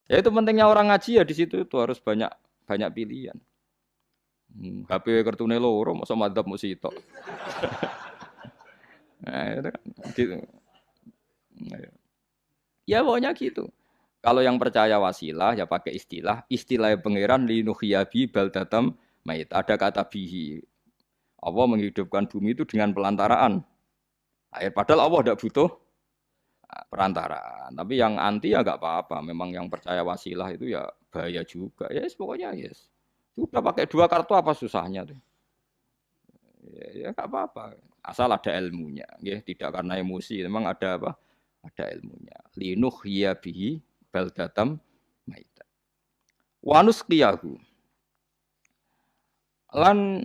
Ya itu pentingnya orang ngaji ya di situ itu harus banyak banyak pilihan. HP kartune loro masa madzhab mesti sitok. Nah, itu kan gitu. Nah, ya pokoknya gitu. Kalau yang percaya wasilah ya pakai istilah pangeran linuhyabi baldatam mait. Ada kata bihi. Allah menghidupkan bumi itu dengan pelantaraan air. Padahal Allah tidak butuh perantaraan. Tapi yang anti ya nggak apa-apa. Memang yang percaya wasilah itu ya bahaya juga. Yes, pokoknya yes. Sudah pakai dua kartu apa susahnya tuh? Ya nggak apa-apa. Asal ada ilmunya. Ya, tidak karena emosi. Memang ada apa? Ada ilmunya. Linuh ya bihi baldatam maita. Wanus kiyahu. Lan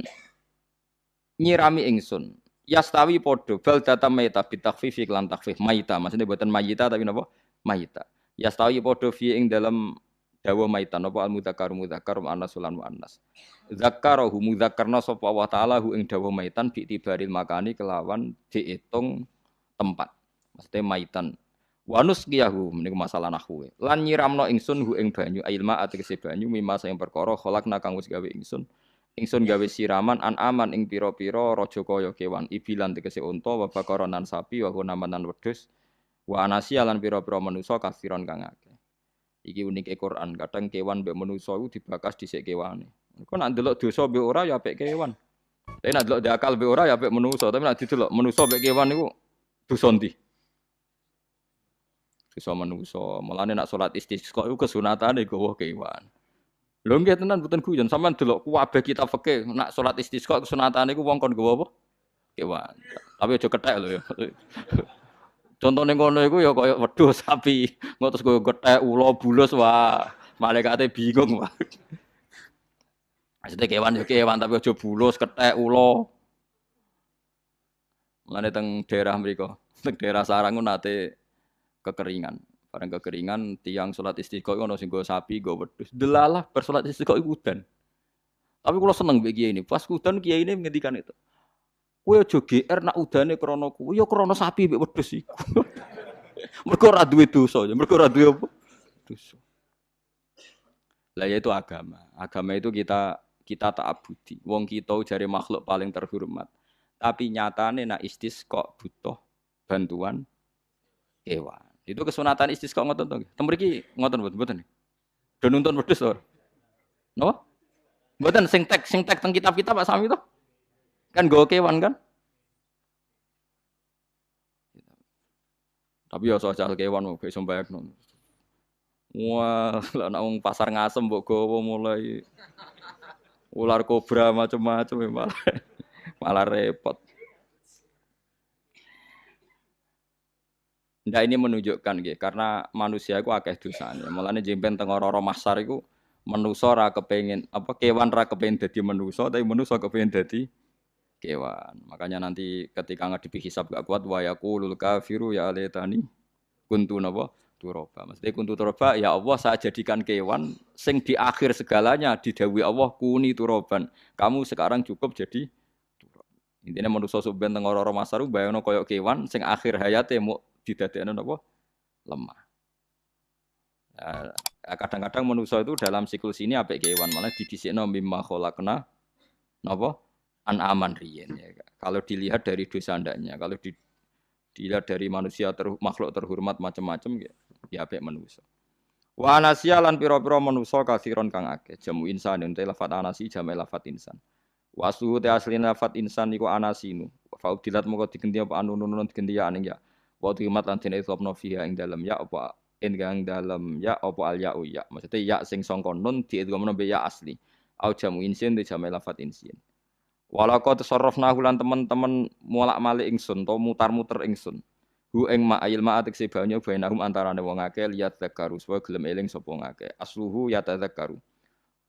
nyirami ingsun. Yastawi podo baldatam maita bitakfif iklan takfif maita. Maksudnya buatan mayita tapi napa? Maita. Yastawi podo fi ing dalam dawa maita napa al mudzakkar muannas lan muannas. Zakarahu mudzakarna sapa Allah taala hu ing dawa maitan bi tibaril makani kelawan diitung tempat. Maksudnya maitan. Wanus kiyahu meniku masalah nahwu. Lan nyiramno ingsun hu ing banyu ilma ategese banyu mimma sing perkara khalaqna kang wis gawe ingsun. Ingsun gawe siraman an aman ing pira-pira raja kaya kewan ibilan tegese unta wa bakaronan sapi wa gunamanan wedhus wa anasi lan pira-pira manusa kasiron kang akeh. Iki unike Quran, kadang kewan mbek manusa iku dibakas dhisik kewane. Kok nak ndelok dosa mbek ora ya apik kewan. Tapi nak ndelok diakal mbek ora ya apik manusa, tapi nak didelok manusa mbek kewan niku dosa ndi? Dosa manusa. Mulane nak salat istisqa iku kesunatane gawa kewan. Lho nggih tenan mboten guyon, sampean delok kabeh kitab fikih nak salat istisqa kesunatane iku wong kon gawa apa? Kewan. Tapi aja kethek lho ya. Contone ngono iku ya kaya wedhus sapi, engko terus koyo gethek, ula, bulus wah, malaikate bingung wah. Maksudnya kewan ya kewan tapi aja bulus, kethek, ula. Mulane teng daerah mriku, teng daerah sarang nate kekeringan. Bareng kekeringan tiang salat istisqa iku ono sing nggo sapi, nggo wedhus. Delalah bar salat istisqa iku udan. Tapi kula seneng mbek kiai ini. Pas udan kiai ini ngendikan itu. Kowe aja GR nak udane krana kuwi, ya krana sapi mbek wedhus iku. Mergo ora duwe dosa, mergo ora duwe apa? Dosa. Lah ya itu agama. Agama itu kita ta'abudi. Wong kita jare makhluk paling terhormat. Tapi nyatane nak istisqa butuh bantuan kewan. Itu kesunatan istisqa ngoten to. Tem mriki ngoten mboten. Do nuntun wedhus to. Napa? Mboten sing tek teng kitab-kitab Pak Sami to. Kan nggo kewan kan? Tapi ya soal kewan mau iso mbayakno. Wah, lah nek wong pasar ngasem mbok gawa mulai ular kobra macam-macam ya malah malah repot. Ndak ini menunjukkan nggih, karena manusia iku akeh dosane. Mulane jemben teng ora-ora mahsyar iku manusa ra kepengin apa kewan ra kepengin dadi manusa, tapi manusa kepengin dadi kewan. Makanya nanti ketika ngadepi hisab gak kuat wa yaqulul kafiru ya laitani kuntu napa turaba. Maksudnya kuntu turaba ya Allah saya jadikan kewan sing di akhir segalanya didhawuhi Allah kuni turoban. Kamu sekarang cukup jadi turab. Intine manusa sampeyan teng ora-ora masaru bayangno koyo kewan sing akhir hayate mu didadekno napa lemah. Nah, kadang-kadang manusa itu dalam siklus ini apik kewan malah didhisikno mimma khalaqna napa aman riyen ya. Kalau dilihat dari dosa ndaknya, kalau dilihat dari manusia makhluk terhormat macam-macam ya apik manusa. Wa anasiya lan pira-pira manusa kasiron kang akeh. Jamu insan ente lafat anasi jamak lafat insan. Wa suhu te aslina lafat insan iku anasinu. Fa udilat moko digenti apa anunun digenti ya aning ya. Wa timat lan dene sopno fiha ing dalem ya apa ing dalem ya apa al ya ya. Maksudnya ya sing sangka nun diidghamno be ya asli. Au jamu insin te jamak lafat insin. Walaqad tasarrafna lan teman-teman molak-malik ingsun to mutar-muter ingsun. Hu ing ma ilma atik banyu bainahum antarane wong akeh liat zakaru supaya gelem eling sapa ngakeh. Asluhu ya tadzakaru.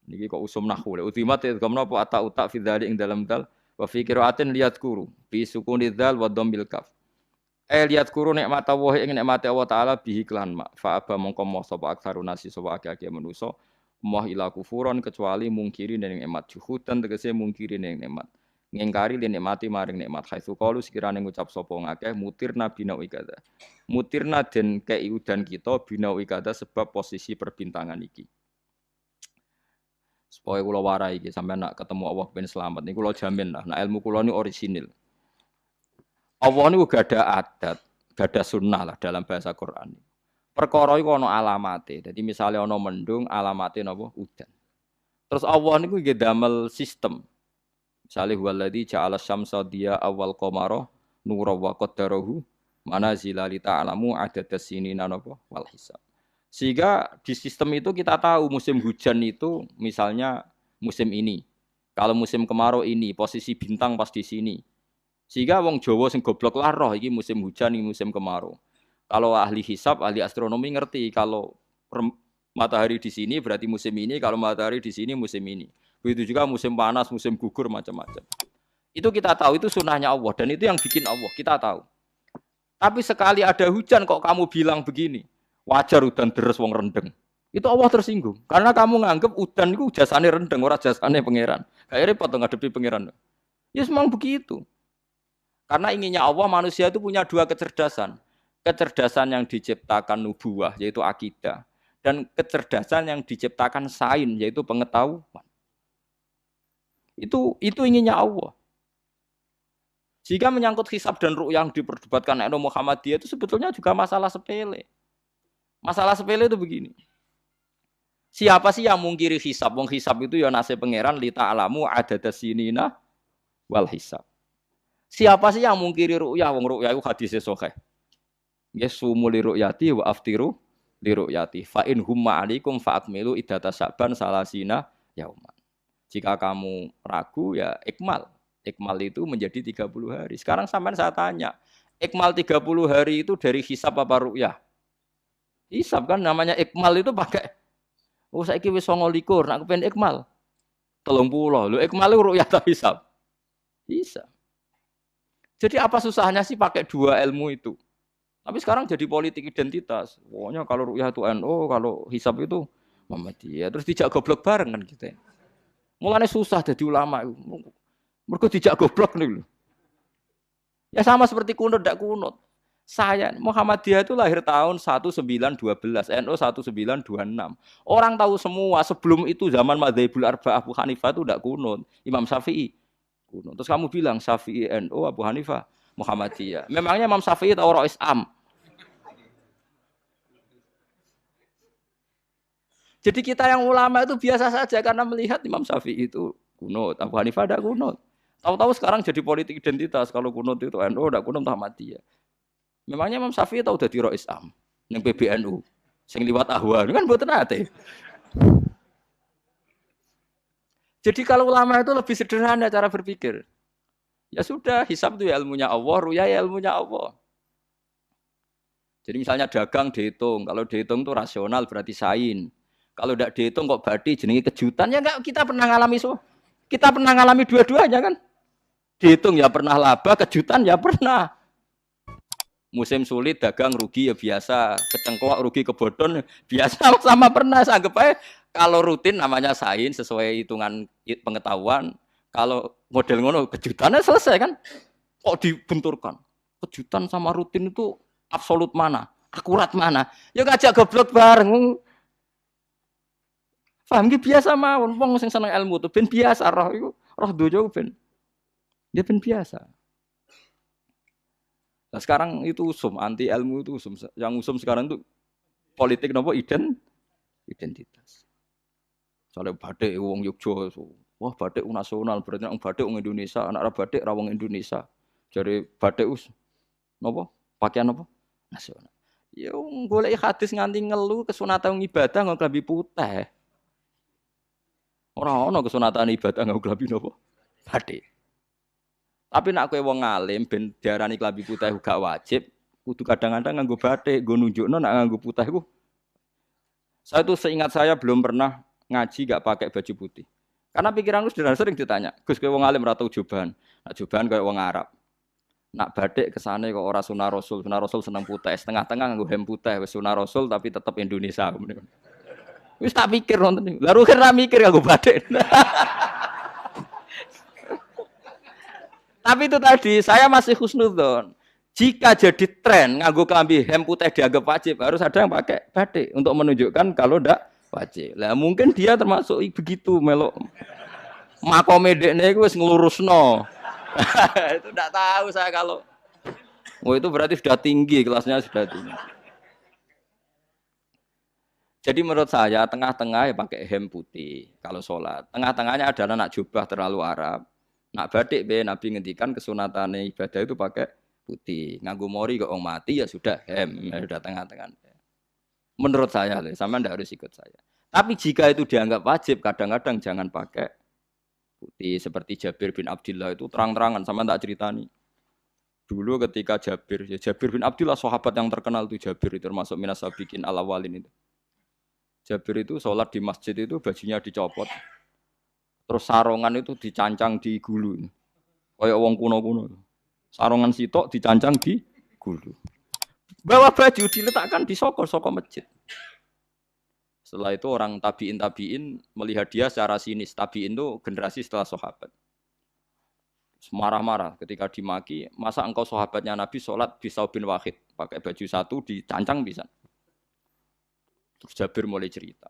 Niki kok usum nahwu. Utimat gamna apa ata utak fi dzalik ing dalam dal wa fi qiraatin liat kuru bi sukuni dzal wa dhammil kaf. Liat kuru nikmat Allah ing nikmate Allah taala bihi klan ma. Fa aba mongko moh sapa aksarun nasi sapa akeh-akeh manusa. Moh ila kufuron kecuali mungkiri ning nikmat juhudan tegese mungkiri ning nikmat. ngingkari li nikmati maring nikmat haitsu qalu sekirane ngucap sapa ngakeh mutirna bina ikada. Mutirna den kei udan kita bina ikada sebab posisi perbintangan iki. Supaya kula warai iki sampeyan nak ketemu Allah ben selamat niku kula jamin lah nak ilmu kula ni orisinil. Allah niku gak ada adat, gak ada sunnah lah dalam bahasa Quran. Perkara iku ana alamate. Dadi misale ana mendung alamate napa udan. Terus Allah niku nggih damel sistem. Misale huwallazi ja'ala syamsa diya awal qamara nura wa qaddarahu manazila li ta'lamu adadas sinina napa wal hisab. Sehingga di sistem itu kita tahu musim hujan itu misalnya musim ini. Kalau musim kemarau ini, posisi bintang pas di sini. Sehingga wong Jawa sing goblok lah roh iki musim hujan, iki musim kemarau. Kalau ahli hisab, ahli astronomi ngerti kalau matahari di sini berarti musim ini, kalau matahari di sini musim ini. Begitu juga musim panas, musim gugur macam-macam. Itu kita tahu, itu sunnahnya Allah dan itu yang bikin Allah, kita tahu. Tapi sekali ada hujan kok kamu bilang begini, wajar udan deres wong rendeng. Itu Allah tersinggung karena kamu nganggep udan itu jasane rendeng, ora jasane pangeran. Kayak repot ngadepi pangeran. Ya memang begitu. Karena inginnya Allah manusia itu punya dua kecerdasan. Kecerdasan yang diciptakan nubuwah yaitu akidah dan kecerdasan yang diciptakan sains yaitu pengetahuan. Itu inginnya Allah. Jika menyangkut hisab dan ru'yah yang diperdebatkan oleh Muhammadiyah itu sebetulnya juga masalah sepele. Masalah sepele itu begini. Siapa sih yang mungkiri hisab? Wong hisab itu ya nasib pangeran li ta'lamu adadas sinina wal hisab. Siapa sih yang mungkiri ru'yah? Wong ru'yah itu hadisnya sahih. Yasumu li ru'yati wa aftiru li ru'yati. Fa in humma alaikum fa akmilu iddata Sa'ban salasina yauman. Jika kamu ragu ya ikmal. Ikmal itu menjadi 30 hari. Sekarang sampean saya tanya, ikmal 30 hari itu dari hisab apa ru'yah? Hisab kan namanya ikmal itu pakai saiki wis 29, nak kepen ikmal 30. Lho ikmal itu ru'yah ta hisab? Hisab. Jadi apa susahnya sih pakai dua ilmu itu? Tapi sekarang jadi politik identitas. Pokoknya kalau ru'yah itu NU, kalau hisab itu Muhammadiyah. Terus dijak goblok bareng kan kita. Mulane susah jadi ulama. Mergo dijak goblok nih lho. Ya sama seperti kunut ndak kunut. Saya Muhammadiyah itu lahir tahun 1912, NU 1926. Orang tahu semua sebelum itu zaman Madzhabul Arba'ah Abu Hanifah itu ndak kunut, Imam Syafi'i kunut. Terus kamu bilang Syafi'i NU, Abu Hanifah Muhammadiyah. Memangnya Imam Syafi'i tahu Rois Am? Jadi kita yang ulama itu biasa saja karena melihat Imam Syafi'i itu kunut, Abu Hanifah ada kunut. Tahu-tahu sekarang jadi politik identitas kalau kunut itu NU ada kunut Muhammadiyah. Memangnya Imam Syafi'i tahu dadi Rois Am ning PBNU sing liwat ahwa kan mboten ate. Jadi kalau ulama itu lebih sederhana cara berpikir. Ya sudah, hisab itu ya ilmunya Allah, ruya ya ilmunya Allah. Jadi misalnya dagang dihitung, kalau dihitung itu rasional berarti sain. Kalau tidak dihitung kok badi jenenge kejutan ya enggak kita pernah ngalami kita pernah ngalami dua-duanya kan. Dihitung ya pernah laba, kejutan ya pernah. Musim sulit dagang rugi ya biasa, kecengklok rugi kebodhon biasa sama pernah anggap aja kalau rutin namanya sain sesuai hitungan pengetahuan. Kalau model ngono kejutannya selesai kan. Kok dibenturkan? Kejutan sama rutin itu absolut mana? Akurat mana? Ya ngajak goblok bareng. Paham ki biasa mawon wong sing seneng ilmu tuh ben biasa roh iku roh dojo ben. Dia ben biasa. Nah sekarang itu usum anti ilmu itu usum. Yang usum sekarang itu politik nopo identitas. Soalnya batik wong Yogyo, wah batik nasional berarti orang batik wong Indonesia, anak batik ra wong Indonesia. Jadi batik nopo pakaian nopo nasional. Ya golek hadis nganti ngelu kesunatan ibadah nggo klambi putih. Ora ono kesunatan ibadah nggo klambi nopo batik. Tapi nak kowe wong alim ben diarani klambi putih gak wajib, kudu kadang-kadang nganggo batik, nggo nunjukno nak nganggo putih iku. Saya tuh seingat saya belum pernah ngaji gak pakai baju putih. Karena pikiranku sederhana sering ditanya, Gus kowe wong alim ora tau jubahan. Nak jubahan koyo wong Arab. Nak batik kesane kok ora sunah Rasul seneng putih, setengah-tengah nganggo hem putih wis sunah Rasul tapi tetep Indonesia. Wis tak pikir nonton niku. Lah rugen ra mikir nganggo batik. Tapi itu tadi saya masih husnudzon. Jika jadi tren nganggo klambi hem putih dianggap wajib, harus ada yang pakai batik untuk menunjukkan kalau ndak wajib. Lah mungkin dia termasuk begitu melok makome dekne iku wis nglurusno. Itu ndak tahu saya kalau itu berarti sudah tinggi, kelasnya sudah tinggi. Jadi menurut saya tengah-tengah ya pakai hem putih kalau sholat. Tengah-tengahnya adalah nak jubah terlalu Arab. Nak batik be Nabi ngendikan kesunatan ibadah itu pakai putih. Nganggo mori kok orang mati ya sudah hem, ya sudah tengah-tengah. Menurut saya, sama ndak harus ikut saya. Tapi jika itu dianggap wajib, kadang-kadang jangan pakai putih. Seperti Jabir bin Abdullah itu terang-terangan, sama tak ceritani. Dulu ketika Jabir bin Abdullah sahabat yang terkenal itu Jabir itu termasuk minas sabiqin al-awwalin itu. Jabir itu sholat di masjid itu bajunya dicopot. Terus sarongan itu dicancang di gulu. Kayak wong kuno-kuno. Sarongan sitok dicancang di gulu. Bawa baju diletakkan di sokor masjid. Setelah itu orang tabiin melihat dia secara sinis. Tabiin itu generasi setelah sahabat. Marah-marah ketika dimaki. Masa engkau sahabatnya Nabi sholat bisa bin wahid. Pakai baju satu dicancang bisa. Terus Jabir mulai cerita.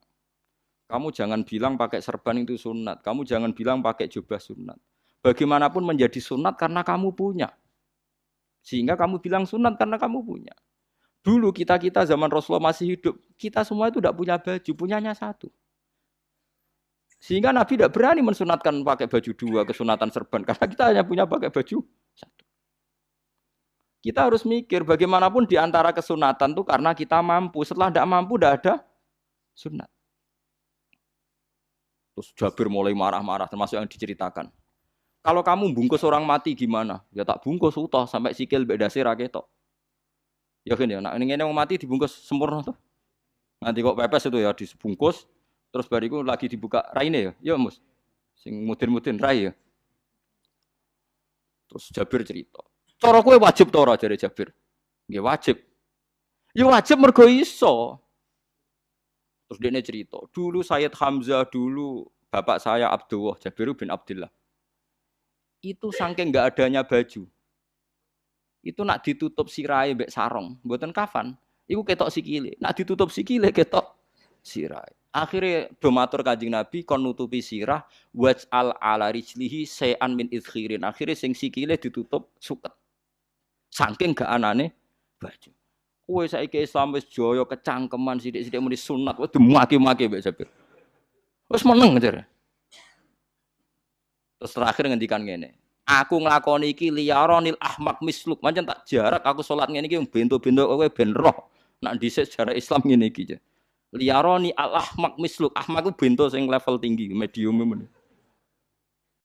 Kamu jangan bilang pakai serban itu sunat. Kamu jangan bilang pakai jubah sunat. Bagaimanapun menjadi sunat karena kamu punya. Sehingga kamu bilang sunat karena kamu punya. Dulu kita zaman Rasulullah masih hidup, kita semua itu tidak punya baju, punyanya satu. Sehingga Nabi tidak berani mensunatkan pakai baju dua, kesunatan serban, karena kita hanya punya pakai baju satu. Kita harus mikir bagaimanapun di antara kesunatan itu karena kita mampu, setelah tidak mampu tidak ada sunat. Terus Jabir mulai marah-marah, termasuk yang diceritakan. Kalau kamu bungkus orang mati gimana? Ya tak bungkus utuh sampai sikil bedase ra ketok. Yakin ya, nak ngene wong mati dibungkus sempurna tuh. Nanti kok pepes itu ya dibungkus, terus bariku lagi dibuka raine ya. Ya Mus. Sing mudin-mudin rai ya. Terus Jabir cerita. Cara kowe wajib ta ora jare Jabir? Nggih wajib. Ya wajib mergo iso. Terus dia cerita, dulu Sayyid Hamzah dulu bapak saya Abdullah Jabir bin Abdullah. Itu saking enggak adanya baju. Itu nak ditutup sirahe mbek sarong, mboten kafan. Iku ketok sikile. Nak ditutup sikile ketok sirahe. Akhire do matur Kanjeng Nabi kon nutupi sirah waj'al ala rijlihi sayan min idkhirin. Akhire sing sikile ditutup suket. Saking gak anane baju. Kowe saiki Islam wis jaya kecangkeman sithik-sithik muni sunat wis dimaki-maki mbek Jabir. Wis meneng jare. Terus terakhir ngendikan ngene. Aku nglakoni iki liyaronil ahmak misluk. Pancen tak jarak aku salat ngene iki bento-bento kowe ben roh. Nak dhisik sejarah Islam ngene iki. Liyaroni al ahmak misluk. Ahmak ku bento sing level tinggi, medium men.